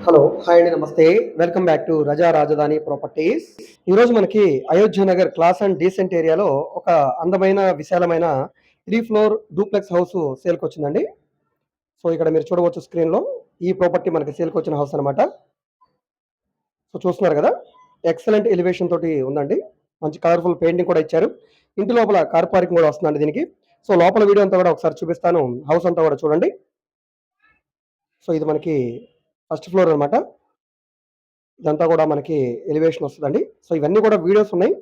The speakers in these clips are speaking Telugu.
హలో. హాయ్ అండి. నమస్తే. వెల్కమ్ బ్యాక్ టు రజా రాజధాని ప్రాపర్టీస్. ఈరోజు మనకి Ayodhya Nagar class and decent ఏరియాలో ఒక అందమైన, విశాలమైన 3 ఫ్లోర్ డూప్లెక్స్ హౌస్ సేల్‌కొచ్చిందండి. సో, ఇక్కడ మీరు చూడవచ్చు స్క్రీన్‌లో. ఈ ప్రాపర్టీ మనకి సేల్‌కొచ్చిన హౌస్ అనమాట. సో, చూస్తున్నారు గదా! ఎక్సలెంట్ ఎలివేషన్ తోటి ఉందండి. మంచి కలర్‌ఫుల్ పెయింటింగ్ కూడా ఇచ్చారు. ఇంటి లోపల కార్ పార్కింగ్ కూడా వస్తుందండి దీనికి. సో, లోపల వీడియో అంతా కూడా ఒకసారి చూపిస్తాను. హౌస్ అంతా కూడా చూడండి. సో, ఇది మనకి ఫస్ట్ ఫ్లోర్ అనమాట. ఇదంతా కూడా మనకి ఎలివేషన్ వస్తదండి. సో, ఇవన్నీ కూడా వీడియోస్ ఉన్నాయి.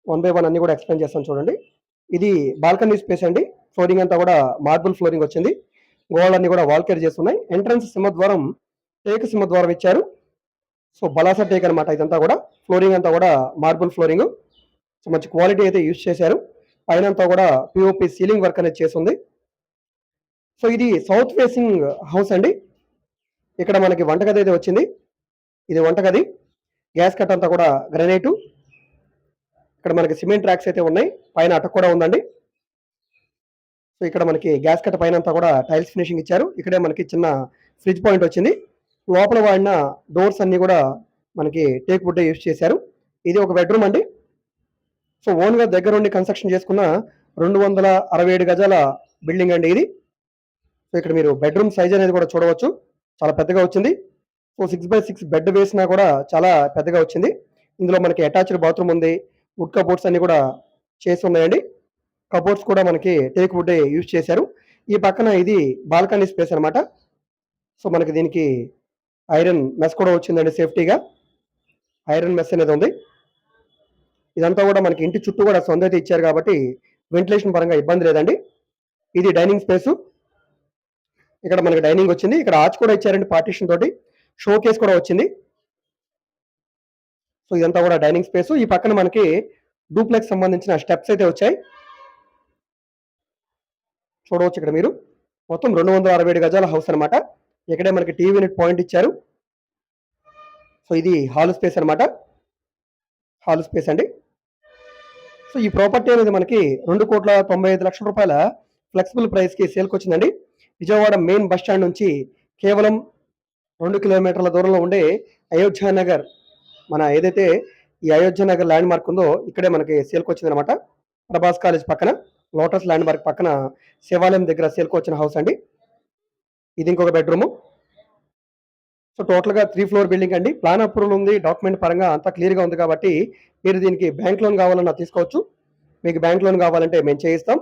వన్ బై వన్ అన్నీ కూడా ఎక్స్‌ప్లెయిన్ చేస్తాను చూడండి. ఇది బాల్కనీ స్పేస్ అండి. ఫ్లోరింగ్ అంతా కూడా మార్బుల్ ఫ్లోరింగ్ వచ్చింది. గోడలన్నీ కూడా వాల్ కేర్ చేసున్నాయి. ఎంట్రన్స్ సింహద్వారం టేకు సింహద్వారం ఇచ్చారు. సో, బలాస టేక్ అనమాట ఇదంతా కూడా. ఫ్లోరింగ్ అంతా కూడా మార్బుల్ ఫ్లోరింగ్. సో, మంచి క్వాలిటీ అయితే యూజ్ చేశారు. పైనంతా కూడా పీఓపీ సీలింగ్ వర్క్ అనేది చేసుంది. సో, ఇది సౌత్ ఫేసింగ్ హౌస్ అండి. ఇక్కడ మనకి వంటగది అయితే వచ్చింది. ఇది వంటగది. గ్యాస్ కట్ అంతా కూడా గ్రానైటు. ఇక్కడ మనకి సిమెంట్ ట్రాక్స్ అయితే ఉన్నాయి. పైన అటక కూడా ఉందండి. సో, ఇక్కడ మనకి గ్యాస్ కట్ పైనంతా కూడా టైల్స్ ఫినిషింగ్ ఇచ్చారు. ఇక్కడే మనకి చిన్న ఫ్రిడ్జ్ పాయింట్ వచ్చింది. లోపల వాడిన డోర్స్ అన్నీ కూడా మనకి టేక్ వుడ్డే యూజ్ చేశారు. ఇది ఒక బెడ్‌రూమ్ అండి. సో, ఓన్‌గా దగ్గరుండి కన్‌స్ట్రక్షన్ చేసుకున్న 267 గజాల బిల్డింగ్ అండి ఇది. సో, ఇక్కడ మీరు బెడ్‌రూమ్ సైజ్ అనేది కూడా చూడవచ్చు. చాలా పెద్దగా వచ్చింది. సో, 6/6 బెడ్ వేసినా కూడా చాలా పెద్దగా వచ్చింది. ఇందులో మనకి అటాచ్డ్ బాత్రూమ్ ఉంది. వుడ్ కబోర్డ్స్ అన్నీ కూడా చేసున్నాయండి. కబోర్డ్స్ కూడా మనకి టేక్ వుడ్డే యూజ్ చేశారు. ఈ పక్కన ఇది బాల్కనీ స్పేస్ అనమాట. సో, మనకి దీనికి ఐరన్ మెస్ కూడా వచ్చిందండి సేఫ్టీగా. ఐరన్ మెస్ అనేది ఉంది. ఇదంతా కూడా మనకి ఇంటి చుట్టూ కూడా సందైతే ఇచ్చారు కాబట్టి వెంటిలేషన్ పరంగా ఇబ్బంది లేదండి. ఇది డైనింగ్ స్పేసు. ఇక్కడ మనకి డైనింగ్ వచ్చింది. ఇక్కడ ఆర్చ్ కూడా ఇచ్చారండి పార్టిషన్ తోటి. షోకేస్ కూడా వచ్చింది. సో, ఇదంతా కూడా డైనింగ్ స్పేసు. ఈ పక్కన మనకి డూప్లెక్స్ సంబంధించిన స్టెప్స్ అయితే వచ్చాయి. చూడవచ్చు ఇక్కడ మీరు. మొత్తం 267 గజాల హౌస్ అనమాట. ఇక్కడే మనకి టీవీ యూనిట్ పాయింట్ ఇచ్చారు. సో, ఇది హాల్ స్పేస్ అనమాట. హాల్ స్పేస్ అండి. సో, ఈ ప్రాపర్టీ అనేది మనకి 2,95,00,000 రూపాయల ఫ్లెక్సిబుల్ ప్రైస్‌కి సేల్‌కొచ్చిందండి. విజయవాడ మెయిన్ బస్ స్టాండ్ నుంచి కేవలం 2 కిలోమీటర్ల దూరంలో ఉండే అయోధ్య నగర్, మన ఏదైతే ఈ అయోధ్య నగర్ ల్యాండ్ మార్క్ ఉందో ఇక్కడే మనకి సేల్‌కొచ్చిందనమాట. ప్రభాస్ కాలేజ్ పక్కన, లోటస్ ల్యాండ్ మార్క్ పక్కన శివాలయం దగ్గర సేల్‌కొచ్చిన హౌస్ అండి. ఇది ఇంకొక బెడ్‌రూము. సో, టోటల్‌గా 3 ఫ్లోర్ బిల్డింగ్ అండి. ప్లాన్ అప్రూవల్ ఉంది. డాక్యుమెంట్ పరంగా అంతా క్లియర్‌గా ఉంది కాబట్టి మీరు దీనికి బ్యాంక్ లోన్ కావాలన్నా తీసుకోవచ్చు. మీకు బ్యాంక్ లోన్ కావాలంటే మేము చేయిస్తాం.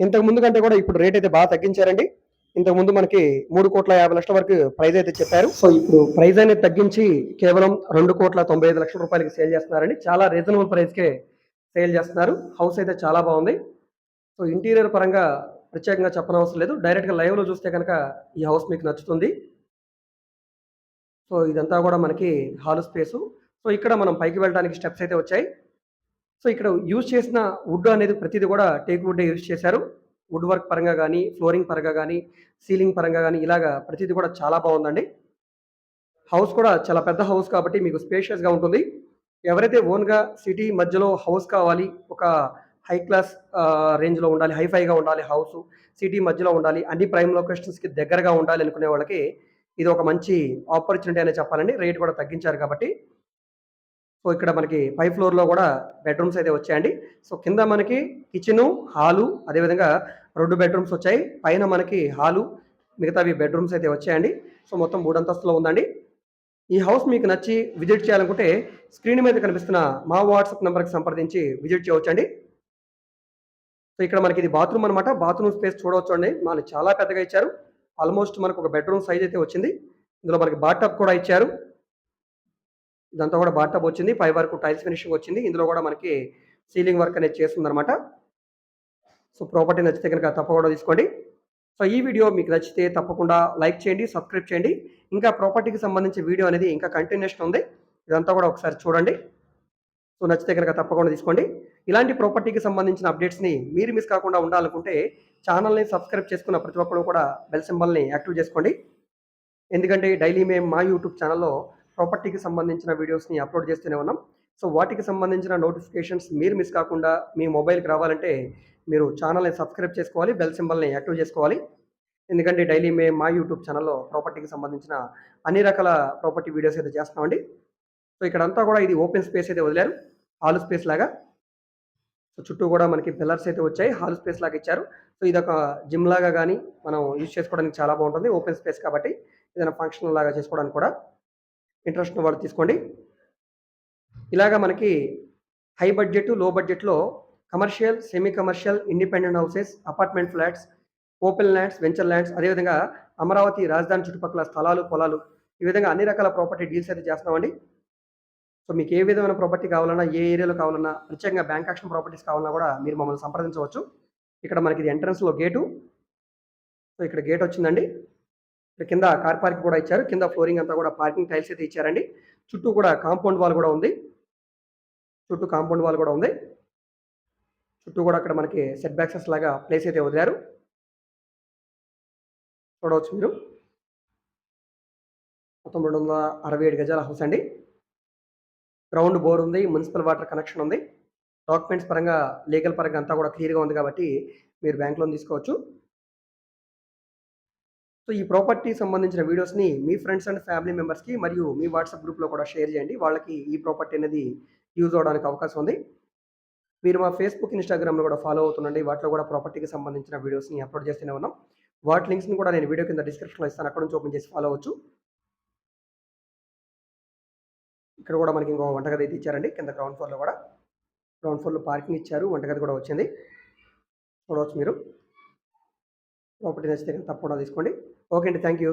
ఇంతకు ముందు కంటే కూడా ఇప్పుడు రేట్ అయితే బాగా తగ్గించారండి. ఇంతకు ముందు మనకి 3,50,00,000 వరకు ప్రైస్ అయితే చెప్పారు. సో, ఇప్పుడు ప్రైస్ అనేది తగ్గించి కేవలం 2,95,00,000 రూపాయలకి సేల్ చేస్తున్నారండి. చాలా రీజనబుల్ ప్రైస్‌కే సేల్ చేస్తున్నారు. హౌస్ అయితే చాలా బాగుంది. సో, ఇంటీరియర్ పరంగా ప్రత్యేకంగా చెప్పనవసరం లేదు. డైరెక్ట్‌గా లైవ్‌లో చూస్తే గనక ఈ హౌస్ మీకు నచ్చుతుంది. సో, ఇదంతా కూడా మనకి హాల్ స్పేసు. సో, ఇక్కడ మనం పైకి వెళ్ళడానికి స్టెప్స్ అయితే వచ్చాయి. సో, ఇక్కడ యూజ్ చేసిన వుడ్ అనేది ప్రతీది కూడా టేక్ వుడ్డే యూజ్ చేశారు. వుడ్ వర్క్ పరంగా గానీ, ఫ్లోరింగ్ పరంగా గానీ, సీలింగ్ పరంగా గానీ ఇలాగా ప్రతీది కూడా చాలా బావుందండి. హౌస్ కూడా చాలా పెద్ద హౌస్ కాబట్టి మీకు స్పేషియస్‌గా ఉంటుంది. ఎవరైతే ఓన్‌గా సిటీ మధ్యలో హౌస్ కావాలి, ఒక హై క్లాస్ రేంజ్‌లో ఉండాలి, హైఫైగా ఉండాలి హౌసు, సిటీ మధ్యలో ఉండాలి, అన్ని ప్రైమ్ లొకేషన్స్‌కి దగ్గరగా ఉండాలి అనుకునే వాళ్ళకి ఇది ఒక మంచి ఆపర్చునిటీ అనే చెప్పాలండి. రేట్ కూడా తగ్గించారు కాబట్టి. సో, ఇక్కడ మనకి పై ఫ్లోర్‌లో కూడా బెడ్‌రూమ్స్ అయితే వచ్చాయండి. సో, కింద మనకి కిచెను, హాలు అదేవిధంగా 2 బెడ్‌రూమ్స్ వచ్చాయి. పైన మనకి హాలు, మిగతావి బెడ్‌రూమ్స్ అయితే వచ్చాయండి. సో, మొత్తం 3 అంతస్తులో ఉందండి. ఈ హౌస్ మీకు నచ్చి విజిట్ చేయాలనుకుంటే స్క్రీన్ మీద కనిపిస్తున్న మా వాట్సాప్ నంబర్‌కి సంప్రదించి విజిట్ చేయవచ్చండి. సో, ఇక్కడ మనకి ఇది బాత్రూమ్ అనమాట. బాత్రూమ్ స్పేస్ చూడవచ్చండి. మనకి చాలా పెద్దగా ఇచ్చారు. ఆల్మోస్ట్ మనకు ఒక బెడ్‌రూమ్ సైజ్ అయితే వచ్చింది. ఇందులో మనకి బాత్ టబ్ కూడా ఇచ్చారు. ఇదంతా కూడా బాత్ టబ్ వచ్చింది. పై వరకు టైల్స్ ఫినిషింగ్ వచ్చింది. ఇందులో కూడా మనకి సీలింగ్ వర్క్ అనేది చేసుందనమాట. సో, ప్రాపర్టీ నచ్చితే గనుక తప్పకుండా తీసుకోండి. సో, ఈ వీడియో మీకు నచ్చితే తప్పకుండా లైక్ చేయండి, సబ్స్క్రైబ్ చేయండి. ఇంకా ప్రాపర్టీకి సంబంధించి వీడియో అనేది ఇంకా కంటిన్యూషన్ ఉంది. ఇదంతా కూడా ఒకసారి చూడండి. సో, నచ్చితే గనుక తప్పకుండా తీసుకోండి. ఇలాంటి ప్రాపర్టీకి సంబంధించిన అప్డేట్స్‌ని మీరు మిస్ కాకుండా ఉండాలనుకుంటే ఛానెల్‌ని సబ్స్క్రైబ్ చేసుకున్న ప్రతి ఒక్కరు కూడా బెల్ సింబల్‌ని యాక్టివ్ చేసుకోండి. ఎందుకంటే డైలీ మేము మా యూట్యూబ్ ఛానెల్‌లో ప్రాపర్టీకి సంబంధించిన వీడియోస్‌ని అప్‌లోడ్ చేస్తూనే ఉన్నాం. సో, వాటికి సంబంధించిన నోటిఫికేషన్స్ మీరు మిస్ కాకుండా మీ మొబైల్‌కి రావాలంటే మీరు ఛానెల్‌ని సబ్స్క్రైబ్ చేసుకోవాలి. బెల్ సింబల్‌ని యాక్టివ్ చేసుకోవాలి. ఎందుకంటే డైలీ మేము మా యూట్యూబ్ ఛానల్‌లో ప్రాపర్టీకి సంబంధించిన అన్ని రకాల ప్రాపర్టీ వీడియోస్ అయితే చేస్తున్నామండి. సో, ఇక్కడంతా కూడా ఇది ఓపెన్ స్పేస్ అయితే వదిలారు. హాల్ స్పేస్ లాగా. సో, చుట్టూ గూడా మనకి పిల్లర్స్ అయితే వచ్చాయి. హాల్ స్పేస్ లాగా ఇచ్చారు. సో, ఇదొక జిమ్ లాగా గాని, మనం యూజ్ చేసుకోవడానికి చాలా బావుంటుంది. ఓపెన్ స్పేస్ కాబట్టి ఏదైనా ఫంక్షన్ లాగా చేసుకోవడానికి కూడా ఇంట్రెస్ట్ ఉన్న వాళ్ళు తీసుకోండి. ఇలాగ మనకి హై బడ్జెట్, లో బడ్జెట్‌లో commercial, semi commercial, independent houses, apartment flats, open lands, venture lands, అదేవిధంగా అమరావతి రాజధాని చుట్టుపక్కల స్థలాలు, పొలాలు ఈ విధంగా అన్ని రకాల ప్రాపర్టీ డీల్స్ అయితే చేస్తున్నామండి. సో, మీకు ఏ విధమైన ప్రాపర్టీ కావాలన్నా, ఏ ఏరియాలో కావాలన్నా, ప్రత్యేకంగా బ్యాంక్ యాక్షన్ ప్రాపర్టీస్ కావాలన్నా కూడా మీరు మమ్మల్ని సంప్రదించవచ్చు. ఇక్కడ మనకి ఇది ఎంట్రన్స్‌లో గేటు. సో, ఇక్కడ గేట్ వచ్చిందండి. ఇక్కడ కింద కార్ పార్కింగ్ కూడా ఇచ్చారు. కింద ఫ్లోరింగ్ అంతా కూడా పార్కింగ్ టైల్స్ అయితే ఇచ్చారండి. చుట్టూ కూడా కాంపౌండ్ వాల్ కూడా ఉంది. చుట్టూ కాంపౌండ్ వాల్ కూడా ఉంది. చుట్టూ కూడా అక్కడ మనకి సెట్ బ్యాక్సెస్ లాగా ప్లేస్ అయితే వదిలారు. చూడవచ్చు మీరు. మొత్తం 267 గజాల హౌస్ అండి. గ్రౌండ్ బోర్ ఉంది. మున్సిపల్ వాటర్ కనెక్షన్ ఉంది. డాక్యుమెంట్స్ పరంగా, లీగల్ పరంగా అంతా కూడా క్లియర్‌గా ఉంది కాబట్టి మీరు బ్యాంక్ లోన్ తీసుకోవచ్చు. సో, ఈ ప్రాపర్టీకి సంబంధించిన వీడియోస్‌ని మీ ఫ్రెండ్స్ అండ్ ఫ్యామిలీ మెంబర్స్‌కి మరియు మీ వాట్సాప్ గ్రూప్‌లో కూడా షేర్ చేయండి. వాళ్ళకి ఈ ప్రాపర్టీ అనేది యూజ్ అవ్వడానికి అవకాశం ఉంది. మీరు మా ఫేస్‌బుక్, ఇన్‌స్టాగ్రామ్‌లో కూడా ఫాలో అవుతుండండి. వాటిలో కూడా ప్రాపర్టీకి సంబంధించిన వీడియోస్‌ని అప్‌లోడ్ చేస్తూనే ఉన్నాం. వాటి లింక్స్‌ని కూడా నేను వీడియో కింద డిస్క్రిప్షన్‌లో ఇస్తాను. అక్కడ నుంచి ఓపెన్ చేసి ఫాలో అవ్వచ్చు. ఇక్కడ కూడా మనకి ఇంకో వంటగది అయితే ఇచ్చారండి. కింద గ్రౌండ్ ఫ్లోర్‌లో కూడా. గ్రౌండ్ ఫ్లోర్‌లో పార్కింగ్ ఇచ్చారు. వంటగది కూడా వచ్చింది. చూడవచ్చు మీరు. ప్రాపర్టీ నచ్చితే తప్పకుండా తీసుకోండి. ఓకే అండి. Thank you.